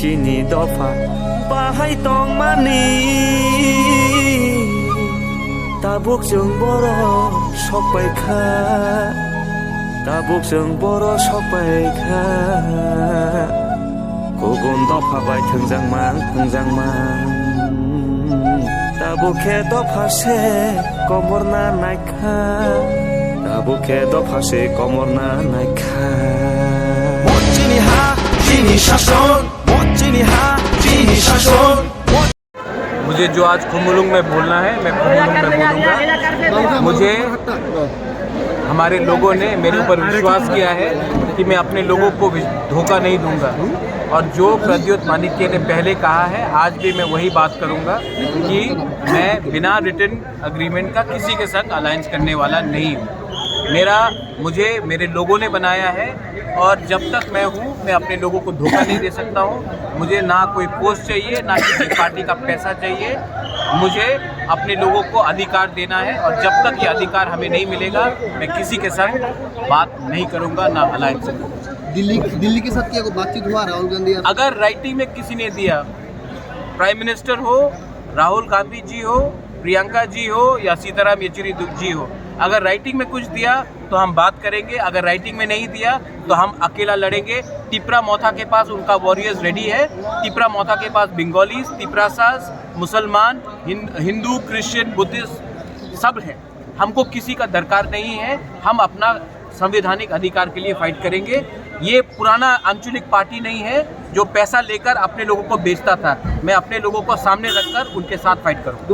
Chini dofa bahai tong mani Tabuk jeng boro sopai kha Tabuk jeng boro sopai kha Gugun dofa bai thungjang mang Tabuk he dofa se komorna naikha Tabuk he dofa se komorna naikha Chini ha Chini शासन चीनी हाँ चीनी शासन मुझे जो आज खुमुलुंग में बोलना है मैं खुमुलुंग में बोलूँगा। मुझे हमारे लोगों ने मेरे ऊपर विश्वास किया है कि मैं अपने लोगों को धोखा नहीं दूंगा और जो प्रद्योत माणिक्य ने पहले कहा है आज भी मैं वही बात करूंगा कि मैं बिना रिटन एग्रीमेंट का किसी के साथ अलायंस करने वाला नहीं हूँ। मुझे मेरे लोगों ने बनाया है और जब तक मैं हूँ मैं अपने लोगों को धोखा नहीं दे सकता हूँ। मुझे ना कोई पोस्ट चाहिए ना किसी पार्टी का पैसा चाहिए। मुझे अपने लोगों को अधिकार देना है और जब तक ये अधिकार हमें नहीं मिलेगा मैं किसी के साथ बात नहीं करूँगा ना अलायंस करूँगा। दिल्ली के साथ क्या बातचीत हुआ राहुल गांधी? अगर राइटिंग में किसी ने दिया, प्राइम मिनिस्टर हो, राहुल गांधी जी हो, प्रियंका जी हो या सीताराम येचुरी जी हो, अगर राइटिंग में कुछ दिया तो हम बात करेंगे। अगर राइटिंग में नहीं दिया तो हम अकेला लड़ेंगे। तिपरा मोथा के पास उनका वॉरियर्स रेडी है। तिपरा मोथा के पास बंगालीज, तिपरासास, मुसलमान, हिंदू, क्रिश्चियन, बुद्धिस्ट सब हैं। हमको किसी का दरकार नहीं है। हम अपना संवैधानिक अधिकार के लिए फाइट करेंगे। ये पुराना आंचलिक पार्टी नहीं है जो पैसा लेकर अपने लोगों को बेचता था। मैं अपने लोगों को सामने रखकर उनके साथ फाइट करूँगा।